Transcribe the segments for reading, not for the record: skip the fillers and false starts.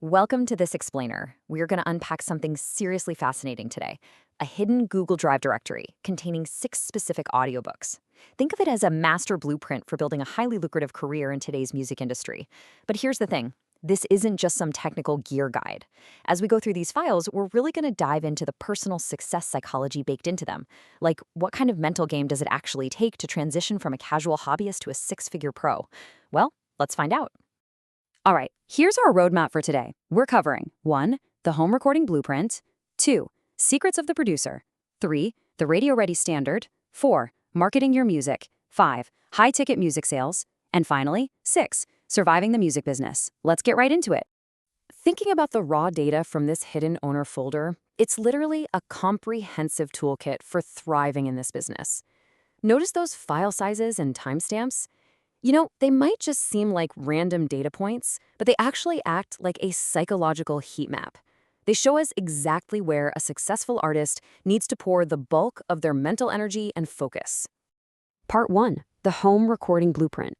Welcome to This Explainer. We're going to unpack something seriously fascinating today, a hidden Google Drive directory containing 6 specific audiobooks. Think of it as a master blueprint for building a highly lucrative career in today's music industry. But here's the thing. This isn't just some technical gear guide. As we go through these files, we're really going to dive into the personal success psychology baked into them. Like, what kind of mental game does it actually take to transition from a casual hobbyist to a 6-figure pro? Well, let's find out. All right, here's our roadmap for today. We're covering 1. The home recording blueprint, 2. Secrets of the producer, 3. The radio-ready standard, 4. Marketing your music, 5. High-ticket music sales, and finally, 6. Surviving the music business. Let's get right into it. Thinking about the raw data from this hidden owner folder, it's literally a comprehensive toolkit for thriving in this business. Notice those file sizes and timestamps? You know, they might just seem like random data points, but they actually act like a psychological heat map. They show us exactly where a successful artist needs to pour the bulk of their mental energy and focus. Part 1. The home recording blueprint.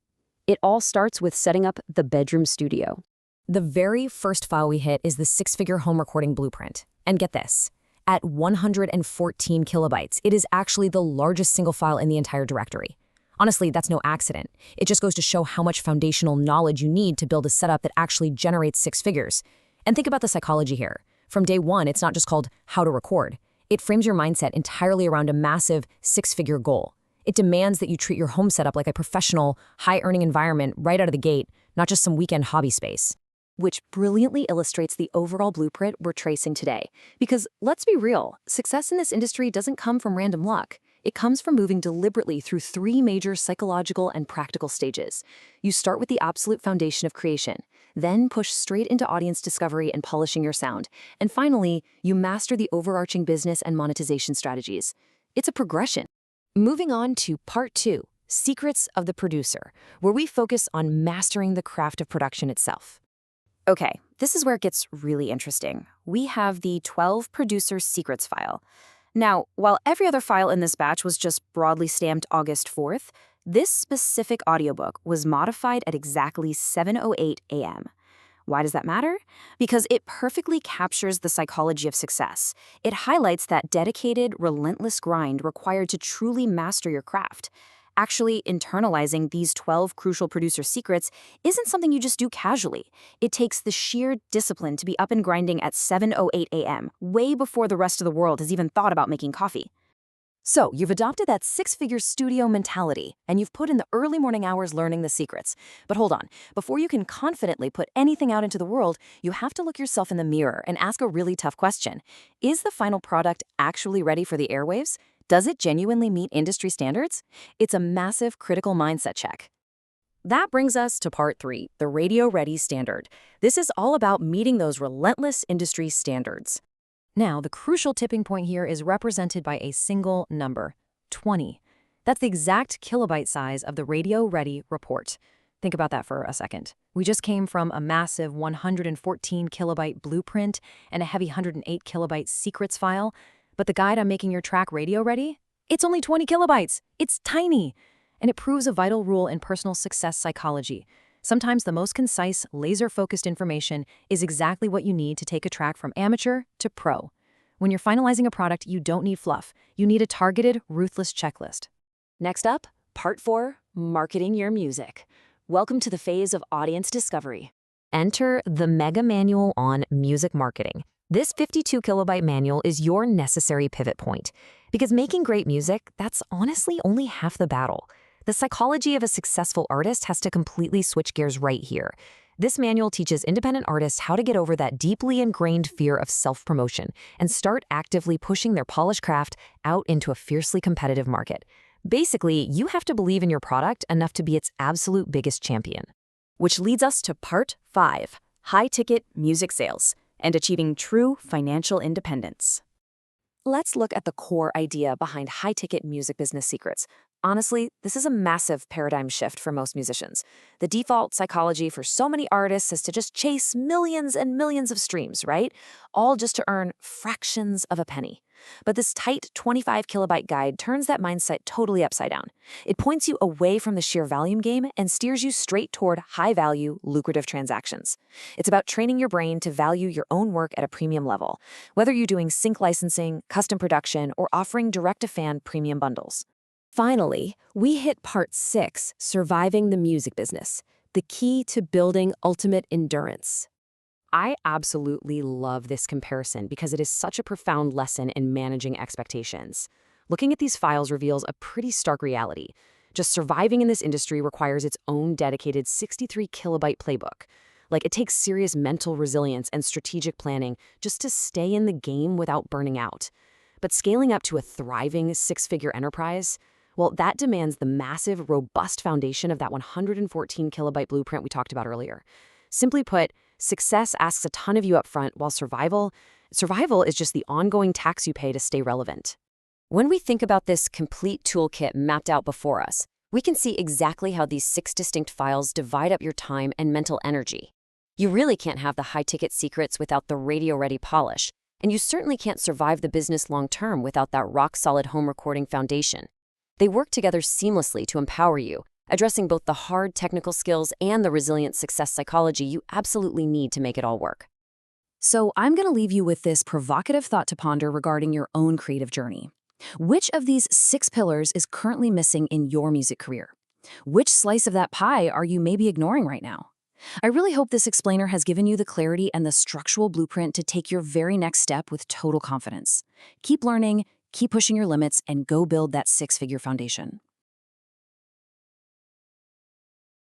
It all starts with setting up the bedroom studio. The very first file we hit is the 6-figure home recording blueprint. And get this, at 114 kilobytes, it is actually the largest single file in the entire directory. Honestly, that's no accident. It just goes to show how much foundational knowledge you need to build a setup that actually generates 6 figures. And think about the psychology here. From day one, it's not just called how to record. It frames your mindset entirely around a massive 6-figure goal. It demands that you treat your home setup like a professional, high-earning environment right out of the gate, not just some weekend hobby space. Which brilliantly illustrates the overall blueprint we're tracing today. Because let's be real, success in this industry doesn't come from random luck. It comes from moving deliberately through 3 major psychological and practical stages. You start with the absolute foundation of creation, then push straight into audience discovery and polishing your sound, and finally, you master the overarching business and monetization strategies. It's a progression. Moving on to Part 2, Secrets of the Producer, where we focus on mastering the craft of production itself. Okay, this is where it gets really interesting. We have the 12 Producer Secrets file. Now, while every other file in this batch was just broadly stamped August 4th, this specific audiobook was modified at exactly 7:08 a.m. Why does that matter? Because it perfectly captures the psychology of success. It highlights that dedicated, relentless grind required to truly master your craft. Actually, internalizing these 12 crucial producer secrets isn't something you just do casually. It takes the sheer discipline to be up and grinding at 7:08 a.m., way before the rest of the world has even thought about making coffee. So, you've adopted that 6-figure studio mentality, and you've put in the early morning hours learning the secrets. But hold on, before you can confidently put anything out into the world, you have to look yourself in the mirror and ask a really tough question. Is the final product actually ready for the airwaves? Does it genuinely meet industry standards? It's a massive critical mindset check. That brings us to Part 3, the radio-ready standard. This is all about meeting those relentless industry standards. Now, the crucial tipping point here is represented by a single number, 20. That's the exact kilobyte size of the radio-ready report. Think about that for a second. We just came from a massive 114 kilobyte blueprint and a heavy 108 kilobyte secrets file. But the guide on making your track radio ready? It's only 20 kilobytes. It's tiny. And it proves a vital rule in personal success psychology. Sometimes the most concise, laser-focused information is exactly what you need to take a track from amateur to pro. When you're finalizing a product, you don't need fluff. You need a targeted, ruthless checklist. Next up, Part 4, Marketing Your Music. Welcome to the phase of audience discovery. Enter the Mega Manual on Music Marketing. This 52 kilobyte manual is your necessary pivot point. Because making great music, that's honestly only half the battle. The psychology of a successful artist has to completely switch gears right here. This manual teaches independent artists how to get over that deeply ingrained fear of self-promotion and start actively pushing their polished craft out into a fiercely competitive market. Basically, you have to believe in your product enough to be its absolute biggest champion. Which leads us to Part 5, High-Ticket Music Sales and achieving true financial independence. Let's look at the core idea behind high-ticket music business secrets. Honestly, this is a massive paradigm shift for most musicians. The default psychology for so many artists is to just chase millions and millions of streams, right? All just to earn fractions of a penny. But this tight 25 kilobyte guide turns that mindset totally upside down. It points you away from the sheer volume game and steers you straight toward high-value, lucrative transactions. It's about training your brain to value your own work at a premium level, whether you're doing sync licensing, custom production, or offering direct-to-fan premium bundles. Finally, we hit part 6, surviving the music business, the key to building ultimate endurance. I absolutely love this comparison because it is such a profound lesson in managing expectations. Looking at these files reveals a pretty stark reality. Just surviving in this industry requires its own dedicated 63 kilobyte playbook. Like, it takes serious mental resilience and strategic planning just to stay in the game without burning out. But scaling up to a thriving six-figure enterprise, well, that demands the massive, robust foundation of that 114 kilobyte blueprint we talked about earlier. Simply put, success asks a ton of you up front, while survival is just the ongoing tax you pay to stay relevant. When we think about this complete toolkit mapped out before us, we can see exactly how these 6 distinct files divide up your time and mental energy. You really can't have the high-ticket secrets without the radio-ready polish, and you certainly can't survive the business long-term without that rock-solid home recording foundation. They work together seamlessly to empower you, addressing both the hard technical skills and the resilient success psychology you absolutely need to make it all work. So I'm going to leave you with this provocative thought to ponder regarding your own creative journey. Which of these 6 pillars is currently missing in your music career? Which slice of that pie are you maybe ignoring right now? I really hope this explainer has given you the clarity and the structural blueprint to take your very next step with total confidence. Keep learning, keep pushing your limits, and go build that 6-figure foundation.